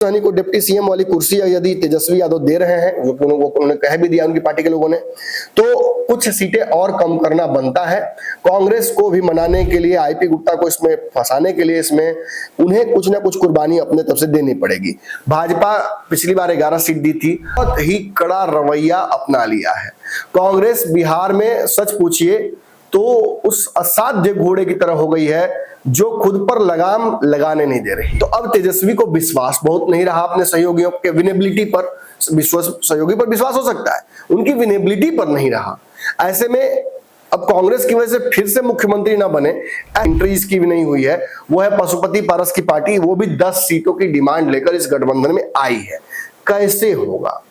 सहनी को deputy CM वाली कुर्सी यदि तेजस्वी यादव दे रहे हैं, जो उन्होंने कह भी दिया उनकी पार्टी के लोगों ने, तो कुछ सीटें और कम करना बनता है। कांग्रेस को भी मनाने के लिए, आईपी गुप्ता को इसमें फंसाने के लिए, इसमें उन्हें कुछ ना कुछ कुर्बानी अपने तरफ से देनी पड़ेगी। भाजपा पिछली बार 11 सीट दी थी, बहुत ही कड़ा रवैया अपना लिया है। कांग्रेस बिहार में सच पूछिए तो उस असाध्य घोड़े की तरह हो गई है जो खुद पर लगाम लगाने नहीं दे रही। तो अब तेजस्वी को विश्वास बहुत नहीं रहा अपने सहयोगियों के विनेबिलिटी पर। सहयोगी पर विश्वास हो सकता है, उनकी विनेबिलिटी पर नहीं रहा। ऐसे में अब कांग्रेस की वजह से फिर से मुख्यमंत्री ना बने, एंट्रीज की भी नहीं हुई है। वो है पशुपति पारस की पार्टी, वो भी 10 सीटों की डिमांड लेकर इस गठबंधन में आई है। कैसे होगा,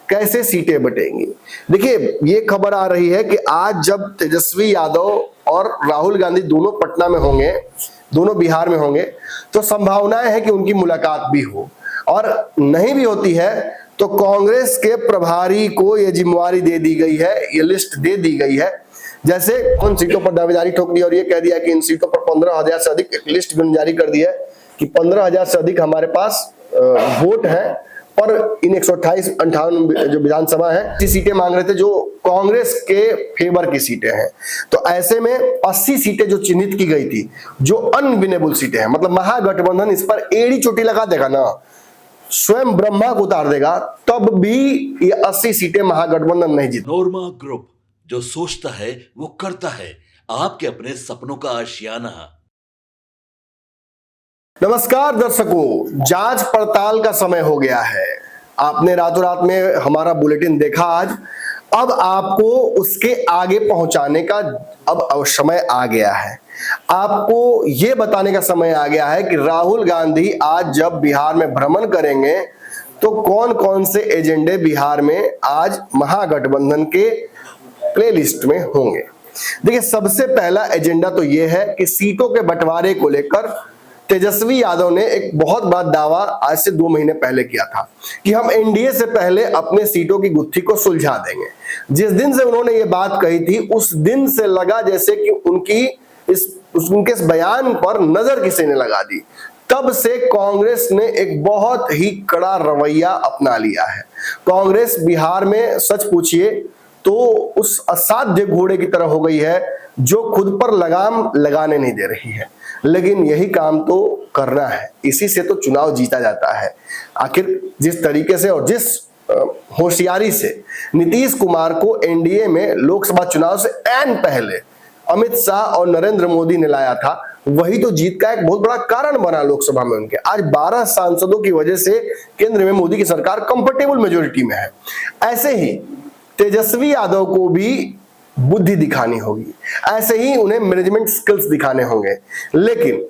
कैसे सीटें बटेंगी? देखिए, ये खबर आ रही है कि आज जब तेजस्वी यादव और राहुल गांधी दोनों पटना में होंगे, दोनों बिहार में होंगे, तो संभावनाएं है कि उनकी मुलाकात भी हो, और नहीं भी होती है तो कांग्रेस के प्रभारी को यह जिम्मेवारी दे दी गई है, ये लिस्ट दे दी गई है। जैसे उन सीटों पर दावेदारी ठोक दी और ये कह दिया कि इन सीटों पर 15,000 से अधिक, एक लिस्ट भी जारी कर दी है कि 15,000 से अधिक हमारे पास वोट है, और इन 128-58 जो विधानसभा है, 80 सीटें मांग रहे थे जो कांग्रेस के फेवर की सीटें हैं। तो ऐसे में 80 सीटें जो चिन्हित की गई थी, जो अनविनेबल सीटें हैं, मतलब महागठबंधन इस पर एड़ी चोटी लगा देगा ना, स्वयं ब्रह्मा को उतार देगा, तब भी ये 80 सीटें महागठबंधन नहीं जीत। नोरमा ग्रुप, जो सोचता है वो करता है, आपके अपने सपनों का आशियाना। नमस्कार दर्शकों, जांच पड़ताल का समय हो गया है। आपने रातों रात में हमारा बुलेटिन देखा आज, अब आपको उसके आगे पहुंचाने का अब समय आ गया है। आपको यह बताने का समय आ गया है कि राहुल गांधी आज जब बिहार में भ्रमण करेंगे तो कौन कौन से एजेंडे बिहार में आज महागठबंधन के प्लेलिस्ट में होंगे। देखिए, सबसे पहला एजेंडा तो यह है कि सीटों के बंटवारे को लेकर तेजस्वी यादव ने एक बहुत बड़ा दावा आज से 2 महीने पहले किया था कि हम एनडीए से पहले अपने सीटों की गुत्थी को सुलझा देंगे। जिस दिन से उन्होंने ये बात कही थी, उस दिन से लगा जैसे कि उनके इस बयान पर नजर किसी ने लगा दी। तब से कांग्रेस ने एक बहुत ही कड़ा रवैया अपना लिया है। कांग्रेस बिहार में सच पूछिए तो उस असाध्य घोड़े की तरह हो गई है जो खुद पर लगाम लगाने नहीं दे रही है। लेकिन यही काम तो करना है, इसी से तो चुनाव जीता जाता है। आखिर जिस तरीके से और जिस होशियारी से नीतीश कुमार को एनडीए में लोकसभा चुनाव से ऐन पहले अमित शाह और नरेंद्र मोदी ने लाया था, वही तो जीत का एक बहुत बड़ा कारण बना लोकसभा में उनके। आज 12 सांसदों की वजह से केंद्र में मोदी की सरकार कंफर्टेबल मेजोरिटी में है। ऐसे ही तेजस्वी यादव को भी बुद्धि दिखानी होगी, ऐसे ही उन्हें मैनेजमेंट स्किल्स दिखाने होंगे। लेकिन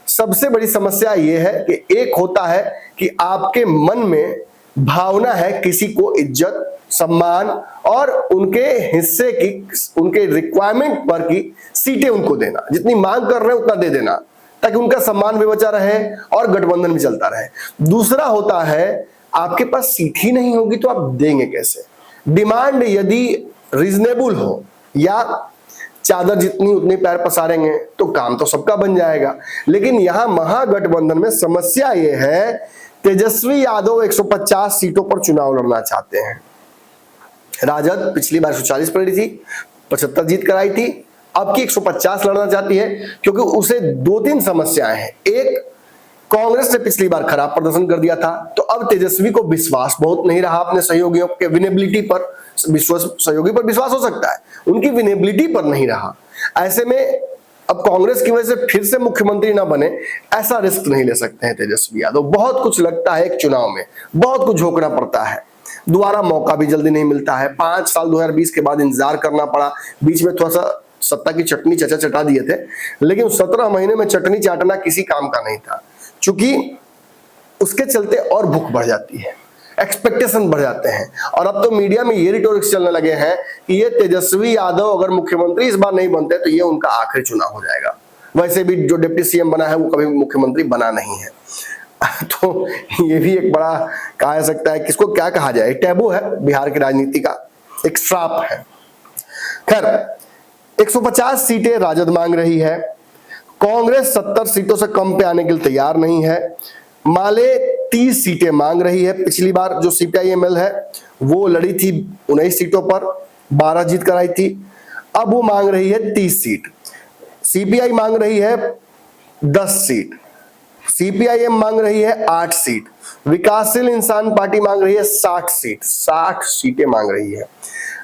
सबसे बड़ी समस्या यह है कि एक होता है कि आपके मन में भावना है किसी को इज्जत, सम्मान और उनके हिस्से की, उनके रिक्वायरमेंट पर की सीटें उनको देना, जितनी मांग कर रहे हैं उतना दे देना ताकि उनका सम्मान भी बचा रहे और गठबंधन भी चलता रहे। दूसरा होता है आपके पास सीट ही नहीं होगी तो आप देंगे कैसे। डिमांड यदि रीजनेबल हो या चादर जितनी उतनी पैर पसारेंगे तो काम तो सबका बन जाएगा। लेकिन यहां महागठबंधन में समस्या यह है, तेजस्वी यादव 150 सीटों पर चुनाव लड़ना चाहते हैं। राजद पिछली बार 140 पर लड़ी थी, 75 जीत कर आई थी, अब की 150 लड़ना चाहती है क्योंकि उसे 2-3 समस्याएं हैं। एक, कांग्रेस ने पिछली बार खराब प्रदर्शन कर दिया था, तो अब तेजस्वी को विश्वास बहुत नहीं रहा अपने सहयोगियों के विनेबिलिटी पर। सहयोगी पर विश्वास हो सकता है, उनकी विनेबिलिटी पर नहीं रहा। ऐसे में अब कांग्रेस की वजह से फिर से मुख्यमंत्री ना बने, ऐसा रिस्क नहीं ले सकते हैं तेजस्वी यादव। बहुत कुछ लगता है एक चुनाव में, बहुत कुछ झोंकना पड़ता है, दोबारा मौका भी जल्दी नहीं मिलता है। 5 साल 2020 के बाद इंतजार करना पड़ा, बीच में थोड़ा सा सत्ता की चटनी चचा चटा दिए थे, लेकिन 17 महीने में चटनी चाटना किसी काम का नहीं था। चूंकि उसके चलते और भूख बढ़ जाती है, एक्सपेक्टेशन बढ़ जाते हैं, और अब तो मीडिया में ये रिटोरिक्स चलने लगे हैं कि ये तेजस्वी यादव अगर मुख्यमंत्री इस बार नहीं बनते तो ये उनका आखिरी चुनाव हो जाएगा। वैसे भी जो डिप्टी सीएम बना है वो कभी मुख्यमंत्री बना नहीं है। तो ये भी एक बड़ा कहा जा सकता है, किसको क्या कहा जाए, टैबू है बिहार की राजनीति का, एक श्राप है। खैर, 150 सीटें राजद मांग रही है, कांग्रेस 70 सीटों से कम पे आने के लिए तैयार नहीं है। माले 30 सीटें मांग रही है। पिछली बार जो सीपीआईएमएल है वो लड़ी थी 19 सीटों पर, 12 जीत कर आई थी। अब वो मांग रही है 30 सीट। सीपीआई मांग रही है 10 सीट, सीपीआईएम मांग रही है 8 सीट, विकासशील इंसान पार्टी मांग रही है 60 सीट, 60 सीटें मांग रही है।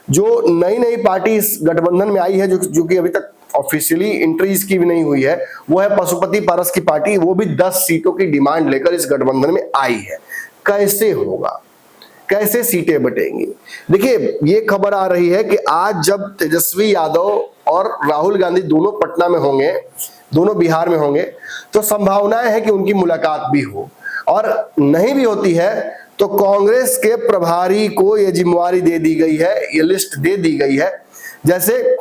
जो नई नई पार्टी इस गठबंधन में आई है, जो कि अभी तक ऑफिशियली एंट्री इसकी भी नहीं हुई है, वो है पशुपति पारस की पार्टी। वो भी 10 सीटों की डिमांड लेकर इस गठबंधन में आई है। कैसे होगा, कैसे सीटें बटेंगी? देखिए, ये खबर आ रही है कि आज जब तेजस्वी यादव और राहुल गांधी दोनों पटना में होंगे, दोनों बिहार में होंगे, तो संभावनाएं है कि उनकी मुलाकात भी हो, और नहीं भी होती है तो कांग्रेस के प्रभारी को यह जिम्मेवारी दे दी गई है, ये लिस्ट दे दी गई है। जैसे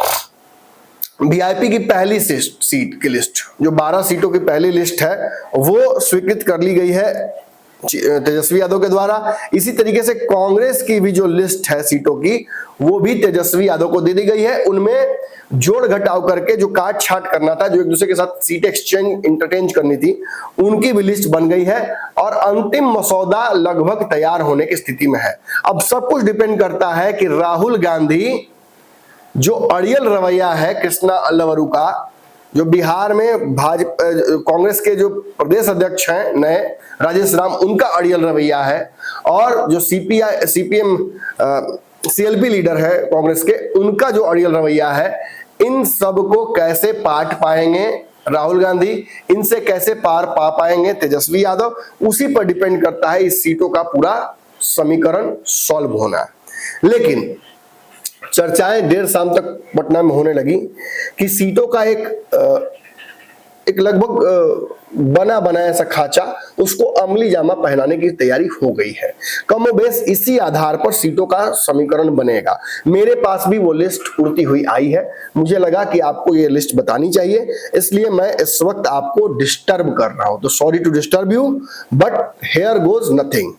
वीआईपी की पहली सीट की लिस्ट, जो 12 सीटों की पहली लिस्ट है, वो स्वीकृत कर ली गई है तेजस्वी यादव के द्वारा। इसी तरीके से कांग्रेस की भी जो लिस्ट है सीटों की, वो भी तेजस्वी यादव को दे दी गई है। उनमें जोड़ घटाव करके जो काट छाट करना था, जो एक दूसरे के साथ सीट एक्सचेंज इंटरचेंज करनी थी, उनकी भी लिस्ट बन गई है और अंतिम मसौदा लगभग तैयार होने की स्थिति में है। अब सब कुछ डिपेंड करता है कि राहुल गांधी जो अड़ियल रवैया है कृष्णा अल्लवरू का, जो बिहार में भाजपा कांग्रेस के जो प्रदेश अध्यक्ष हैं नए राजेश राम, उनका अड़ियल रवैया है, और जो सीपीएम सीएलपी लीडर है कांग्रेस के, उनका जो अड़ियल रवैया है, इन सब को कैसे पाट पाएंगे राहुल गांधी, इनसे कैसे पार पा पाएंगे तेजस्वी यादव, उसी पर डिपेंड करता है इस सीटों का पूरा समीकरण सॉल्व होना। लेकिन चर्चाएं देर शाम तक पटना में होने लगी कि सीटों का एक लगभग बना बनाया सा खाचा, उसको अमली जामा पहनाने की तैयारी हो गई है। कमोबेश इसी आधार पर सीटों का समीकरण बनेगा। मेरे पास भी वो लिस्ट उड़ती हुई आई है, मुझे लगा कि आपको ये लिस्ट बतानी चाहिए, इसलिए मैं इस वक्त आपको डिस्टर्ब कर रहा हूं। तो sorry to disturb you, but here goes nothing.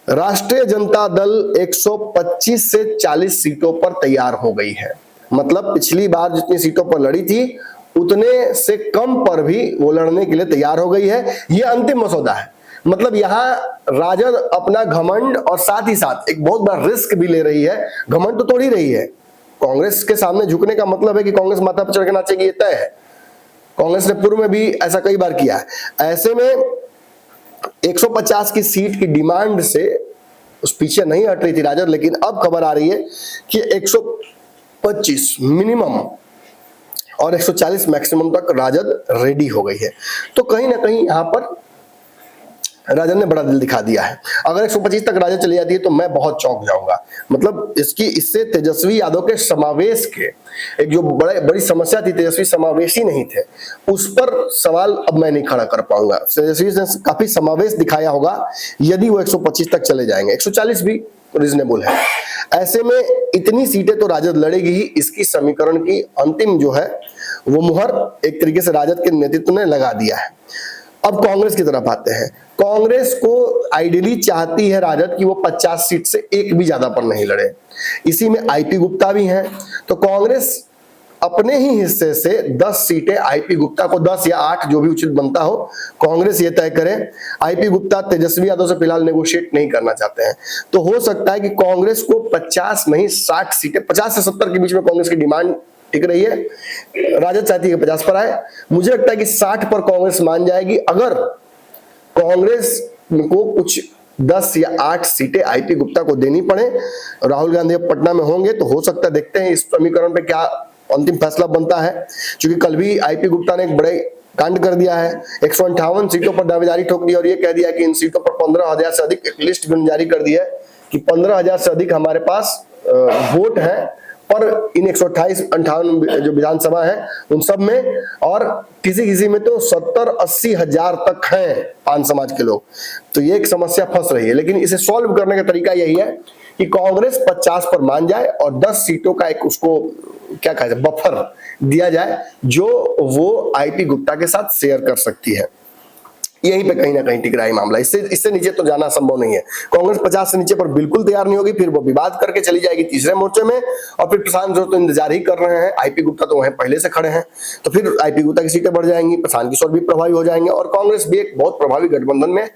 Rashtriya Janata दल 125 से 40 सीटों पर तैयार हो गई है। मतलब पिछली बार जितनी सीटों पर लड़ी थी, उतने से कम पर भी वो लड़ने के लिए तैयार हो गई है। ये अंतिम मसौदा है। मतलब यहाँ राजद अपना घमंड और साथ ही साथ एक बहुत बड़ा रिस्क भी ले रही है। घमंड तो तोड़ ही रही है। कांग्रेस के सामने झुकने का मतलब है कि कांग्रेस माथा पर चढ़ के नाचेगी, ये तय है। कांग्रेस ने पूर्व में भी ऐसा कई बार किया है। ऐसे में 150 की सीट की डिमांड से उस पीछे नहीं हट रही थी राजद, लेकिन अब खबर आ रही है कि 125 मिनिमम और 140 मैक्सिमम तक राजद रेडी हो गई है। तो कहीं ना कहीं यहां पर राजद ने बड़ा दिल दिखा दिया है। अगर 125 तक राजद चली जाती है तो मैं बहुत चौंक जाऊंगा। मतलब इससे तेजस्वी यादव के समावेश के एक जो बड़ी समस्या थी, तेजस्वी समावेशी नहीं थे, उस पर सवाल अब मैं नहीं खड़ा कर पाऊंगा। तेजस्वी ने काफी समावेश दिखाया होगा यदि वो 125 तक चले जाएंगे। 140 भी रिजनेबल है। ऐसे में इतनी सीटें तो राजद लड़ेगी ही। इसकी समीकरण की अंतिम जो है वो मुहर एक तरीके से राजद के नेतृत्व ने लगा दिया है। अब कांग्रेस की तरफ आते हैं। कांग्रेस को आइडियली चाहती है राजद कि वो 50 सीट से एक भी ज्यादा पर नहीं लड़े। इसी में आईपी गुप्ता भी हैं, तो कांग्रेस अपने ही हिस्से से 10 सीटें आईपी गुप्ता को, 10 या 8 जो भी उचित बनता हो, कांग्रेस ये तय करे। आईपी गुप्ता तेजस्वी यादव से फिलहाल नेगोशिएट नहीं करना चाहते हैं, तो हो सकता है कि कांग्रेस को 50 नहीं 60 सीटें, 50 से 70 के बीच में कांग्रेस की डिमांड टिक रही है। राजद चाहती है 50 पर आए। मुझे लगता है कि 60 पर कांग्रेस मान जाएगी। अगर कांग्रेस को कुछ 10 या 8 सीटें आईपी गुप्ता को देनी पड़े, राहुल गांधी अब पटना में होंगे, तो हो सकता है, देखते हैं इस समीकरण पे क्या अंतिम फैसला बनता है। क्योंकि कल भी आईपी गुप्ता ने एक बड़े कांड कर दिया है। 158 सीटों पर दावेदारी ठोक दी और ये कह दिया कि इन सीटों पर 15,000 से अधिक, एक लिस्ट भी जारी कर दी है कि 15,000 से अधिक हमारे पास वोट है, पर इन 128-58 जो विधानसभा है उन सब में, और किसी में तो 70-80 हजार तक हैं पान समाज के लोग। तो ये एक समस्या फंस रही है। लेकिन इसे सॉल्व करने का तरीका यही है कि कांग्रेस 50 पर मान जाए और 10 सीटों का एक उसको क्या कहा जाए, बफर दिया जाए, जो वो आईपी गुप्ता के साथ शेयर कर सकती है। यहीं पे कहीं ना कहीं टिक रहा है मामला। इससे इससे नीचे तो जाना संभव नहीं है। कांग्रेस 50 से नीचे पर बिल्कुल तैयार नहीं होगी, फिर वो विवाद करके चली जाएगी तीसरे मोर्चे में, और फिर प्रशांत किशोर तो इंतजार ही कर रहे हैं, आईपी गुप्ता तो वहीं पहले से खड़े हैं, तो फिर आईपी गुप्ता की सीटें बढ़ जाएंगी, प्रशांत किशोर भी प्रभावी हो जाएंगे और कांग्रेस भी एक बहुत प्रभावी गठबंधन में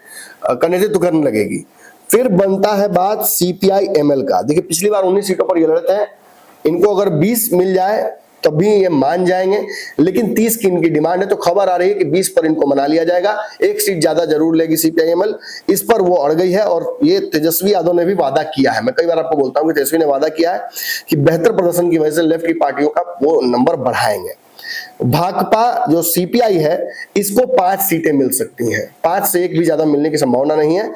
का नेतृत्व करने लगेगी। फिर बनता है बात सीपीआई एमएल का। देखिए पिछली बार 19 सीटों पर ये लड़ते हैं, इनको अगर 20 मिल जाए तभी ये मान जाएंगे, लेकिन 30 की इनकी डिमांड है, तो खबर आ रही है कि 20 पर इनको मना लिया जाएगा। एक सीट ज्यादा जरूर लेगी सीपीआईएमएल, इस पर वो अड़ गई है। और ये तेजस्वी यादव ने भी वादा किया है, मैं कई बार आपको बोलता हूं कि तेजस्वी ने वादा किया है कि बेहतर प्रदर्शन की वजह से लेफ्ट की पार्टियों का वो नंबर बढ़ाएंगे। भाकपा जो सीपीआई है, इसको 5 सीटें मिल सकती हैं, 5 से 1 भी ज्यादा मिलने की संभावना नहीं है।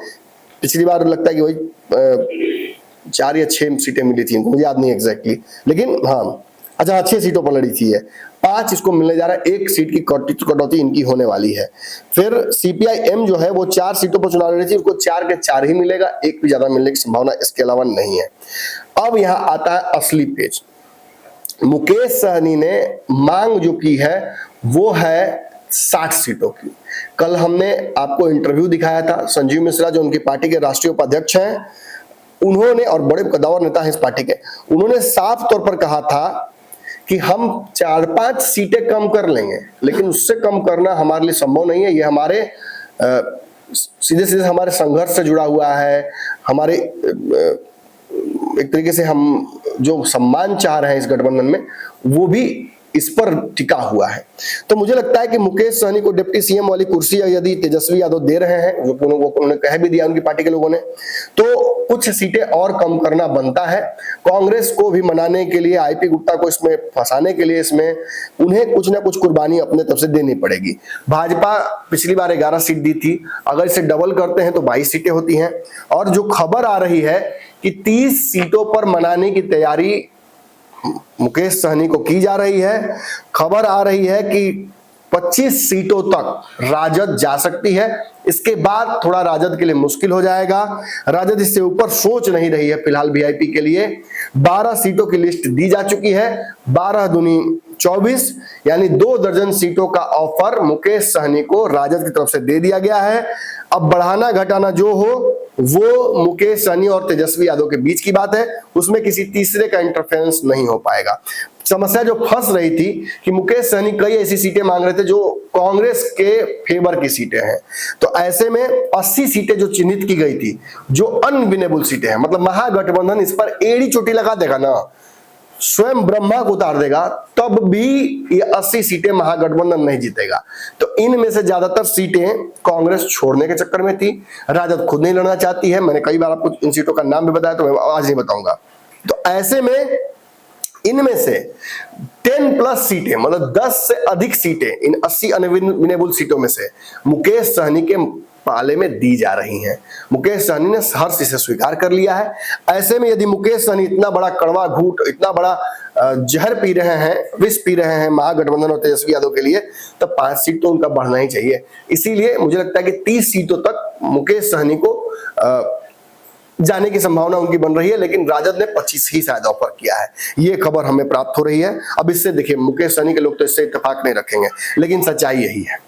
पिछली बार लगता है कि वही 4 या 6 सीटें मिली थी, मुझे याद नहीं एग्जैक्टली, लेकिन हाँ अच्छा 6 सीटों पर लड़ी थी ये, 5 इसको मिलने जा रहा है, 1 सीट की कटौती इनकी होने वाली है। फिर सीपीआईएम जो है वो 4 सीटों पर चुनाव लड़ी थी, उसको 4 के 4 ही मिलेगा, 1 भी ज्यादा मिलने की संभावना इसके अलावा नहीं है। अब यहाँ आता है असली पेज। मुकेश सहनी ने मांग जो की है वो है 60 सीटों की। कल हमने आपको इंटरव्यू दिखाया था, संजीव मिश्रा जो उनकी पार्टी के राष्ट्रीय उपाध्यक्ष हैं, उन्होंने, और बड़े कद्दावर नेता हैं इस पार्टी के, उन्होंने साफ तौर पर कहा था कि हम 4-5 सीटें कम कर लेंगे, लेकिन उससे कम करना हमारे लिए संभव नहीं है। ये हमारे सीधे सीधे हमारे संघर्ष से जुड़ा हुआ है, हमारे एक तरीके से हम जो सम्मान चाह रहे हैं इस गठबंधन में वो भी इस पर टिका हुआ है। तो मुझे लगता है कि मुकेश सहनी को डिप्टी सीएम वाली कुर्सी यदि तेजस्वी यादव दे रहे हैं, वो उन्होंने कह भी दिया उनकी पार्टी के लोगों ने, तो कुछ सीटें और कम करना बनता है। कांग्रेस को भी मनाने के लिए, आईपी गुप्ता को इसमें फंसाने के लिए, इसमें उन्हें कुछ ना कुछ कुर्बानी अपने तरफ से देनी पड़ेगी। भाजपा पिछली बार 11 सीट दी थी, अगर इसे डबल करते हैं तो 22 सीटें होती हैं। और जो खबर आ रही है कि 30 सीटों पर मनाने की तैयारी मुकेश सहनी को की जा रही है। खबर आ रही है कि 25 सीटों तक राजद जा सकती है, इसके बाद थोड़ा राजद के लिए मुश्किल हो जाएगा। राजद इससे ऊपर सोच नहीं रही है फिलहाल वीआईपी के लिए। 12 सीटों की लिस्ट दी जा चुकी है, 12 दूनी 24, यानी 2 दर्जन सीटों का ऑफर मुकेश सहनी को राजद की तरफ से दे दिया गया है। अब बढ़ाना घटाना जो हो वो मुकेश सहनी और तेजस्वी यादव के बीच की बात है, उसमें किसी तीसरे का इंटरफेरेंस नहीं हो पाएगा। समस्या जो फंस रही थी कि मुकेश सहनी कई ऐसी सीटें मांग रहे थे जो कांग्रेस के फेवर की सीटें हैं, तो ऐसे में 80 सीटें जो चिन्हित की गई थी, जो अनविनेबल सीटें हैं, मतलब महागठबंधन इस पर एड़ी चोटी लगा देगा ना, स्वयं ब्रह्मा को उतार देगा, तब भी ये 80 सीटें महागठबंधन नहीं जीतेगा। तो इनमें से ज्यादातर सीटें कांग्रेस छोड़ने के चक्कर में थी, राजद खुद नहीं लड़ना चाहती है। मैंने कई बार आपको इन सीटों का नाम भी बताया, तो मैं आज नहीं बताऊंगा। तो ऐसे में इनमें से 10+ सीटें, मतलब 10 से अधिक सीटें इन 80 अनविनेबल सीटों में से मुकेश सहनी के पाले में दी जा रही हैं। मुकेश सहनी ने हर्ष इसे स्वीकार कर लिया है। ऐसे में यदि मुकेश सहनी इतना बड़ा कड़वा घूंट, इतना बड़ा जहर पी रहे हैं, विष पी रहे हैं महागठबंधन और तेजस्वी यादव के लिए, तब 5 सीट तो उनका बढ़ना ही चाहिए। इसीलिए मुझे लगता है कि 30 सीटों तक मुकेश सहनी को जाने की संभावना उनकी बन रही है, लेकिन राजद ने 25 ही शायद ऑफर किया है, ये खबर हमें प्राप्त हो रही है। अब इससे देखिए, मुकेश सहनी के लोग तो इससे इत्तेफाक नहीं रखेंगे, लेकिन सच्चाई यही है।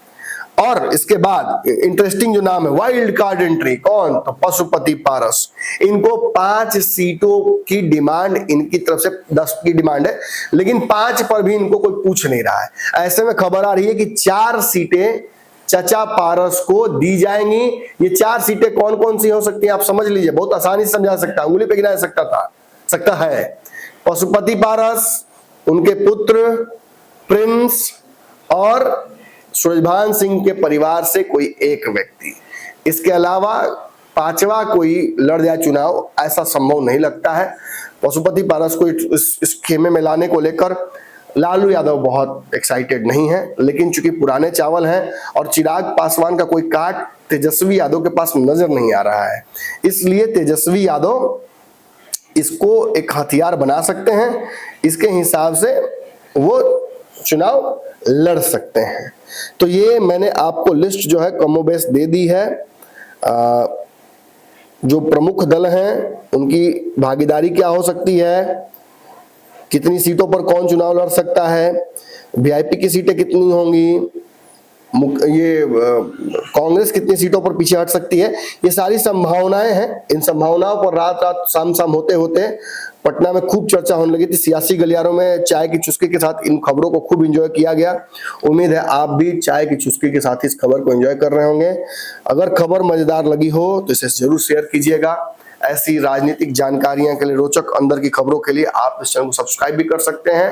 और इसके बाद इंटरेस्टिंग जो नाम है, वाइल्ड कार्ड एंट्री, कौन? तो पशुपति पारस। इनको 5 सीटों की डिमांड, इनकी तरफ से 10 की डिमांड है, लेकिन 5 पर भी इनको कोई पूछ नहीं रहा है। ऐसे में खबर आ रही है कि 4 सीटें चचा पारस को दी जाएंगी। ये 4 सीटें कौन कौन सी हो सकती हैं आप समझ लीजिए, बहुत आसानी से समझा सकता, उंगली पे गिना सकता है। पशुपति पारस, उनके पुत्र प्रिंस और सूरजभान सिंह के परिवार से कोई एक व्यक्ति। इसके अलावा 5वां कोई लड़ जाए चुनाव, ऐसा संभव नहीं लगता है। पशुपति पारस को इस खेमे में लाने को लेकर लालू यादव बहुत एक्साइटेड नहीं है, लेकिन चूंकि पुराने चावल हैं और चिराग पासवान का कोई काट तेजस्वी यादव के पास नजर नहीं आ रहा है, इसलिए तेजस्वी यादव इसको एक हथियार बना सकते हैं। इसके हिसाब से वो चुनाव लड़ सकते हैं। तो ये मैंने आपको लिस्ट जो है कमोबेश दे दी है। जो प्रमुख दल हैं उनकी भागीदारी क्या हो सकती है, कितनी सीटों पर कौन चुनाव लड़ सकता है, वीआईपी की सीटें कितनी होंगी, कांग्रेस कितनी सीटों पर पीछे हट सकती है, ये सारी संभावनाएं हैं। इन संभावनाओं पर रात रात शाम शाम होते होते पटना में खूब चर्चा होने लगी थी। सियासी गलियारों में चाय की चुस्की के साथ इन खबरों को खूब एंजॉय किया गया। उम्मीद है आप भी चाय की चुस्की के साथ इस खबर को एंजॉय कर रहे होंगे। अगर खबर मजेदार लगी हो तो इसे जरूर शेयर कीजिएगा। ऐसी राजनीतिक जानकारियां के लिए, रोचक अंदर की खबरों के लिए आप इस चैनल को सब्सक्राइब भी कर सकते हैं।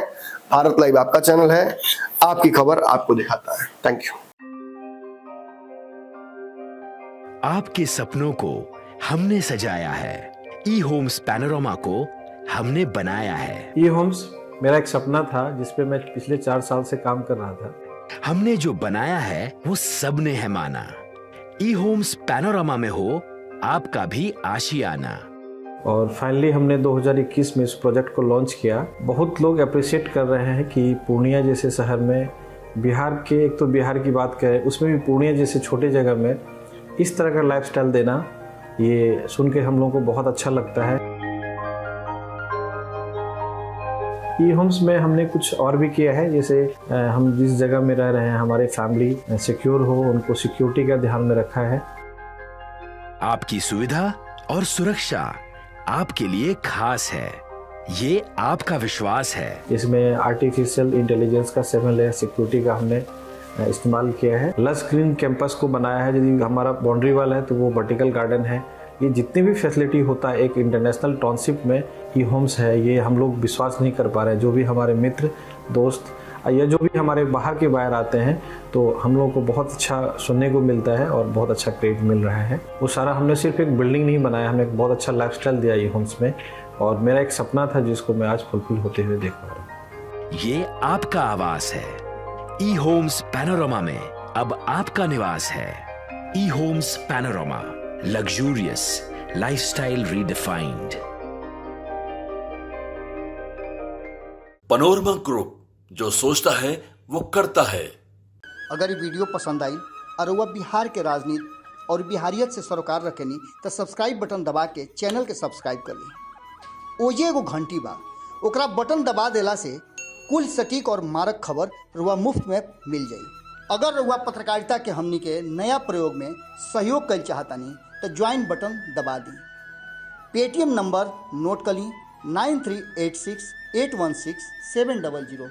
भारत लाइव आपका चैनल है, आपकी खबर आपको दिखाता है। Thank you. आपके सपनों को हमने सजाया है, ई होम्स पैनोरामा को हमने बनाया है। ई होम्स मेरा एक सपना था जिसपे मैं पिछले 4 साल से काम कर रहा था। हमने जो बनाया है वो सबने है माना। ई होम्स पैनोरामा में हो आपका भी आशियाना। और फाइनली हमने 2021 में इस प्रोजेक्ट को लॉन्च किया। बहुत लोग अप्रिशिएट कर रहे हैं कि पूर्णिया जैसे शहर में, बिहार के, एक तो बिहार की बात करें उसमें भी पूर्णिया जैसे छोटे जगह में इस तरह का लाइफस्टाइल देना, ये सुन के हम लोगों को बहुत अच्छा लगता है। ई होम्स में हमने कुछ और भी किया है, जैसे हम जिस जगह में रह रहे हैं हमारे फैमिली सिक्योर हो, उनको सिक्योरिटी का ध्यान में रखा है। आपकी सुविधा और सुरक्षा आपके लिए खास है, ये आपका विश्वास है। इसमें आर्टिफिशियल इंटेलिजेंस का 7 लेयर सिक्योरिटी का हमने इस्तेमाल किया है। लस ग्रीन कैंपस को बनाया है। यदि हमारा बाउंड्री वाल है तो वो वर्टिकल गार्डन है। ये जितनी भी फैसिलिटी होता है एक इंटरनेशनल टाउनशिप में ई होम्स है, ये हम लोग विश्वास नहीं कर पा रहे हैं। जो भी हमारे मित्र, दोस्त या जो भी हमारे बाहर के बाहर आते हैं तो हम लोगों को बहुत अच्छा सुनने को मिलता है और बहुत अच्छा क्रेडिट मिल रहा है। वो सारा हमने सिर्फ एक बिल्डिंग नहीं बनाया, हमने एक बहुत अच्छा लाइफस्टाइल दिया ई होम्स में, और मेरा एक सपना था जिसको मैं आज फुलफिल होते हुए देख पा रहा हूँ। ये आपका आवास है। ई होम्स पैनोरामा में अब आपका निवास है। E Homes Panorama, luxurious lifestyle redefined. Panorama group, जो सोचता है वो करता है। अगर ये वीडियो पसंद आई और वह बिहार के राजनीति और बिहारियत से सरोकार रखेनी तो सब्सक्राइब बटन दबा के चैनल के सब्सक्राइब कर ली। ओजे एगो घंटी बा, ओकरा बटन दबा देला से कुल सटीक और मारक खबर रुआ मुफ्त में मिल जाई। अगर रुआ पत्रकारिता के हमनी के नया प्रयोग में सहयोग कर चाहतानी तो ज्वाइन बटन दबा दी। पेटीएम नंबर नोट कर ली 9386816700।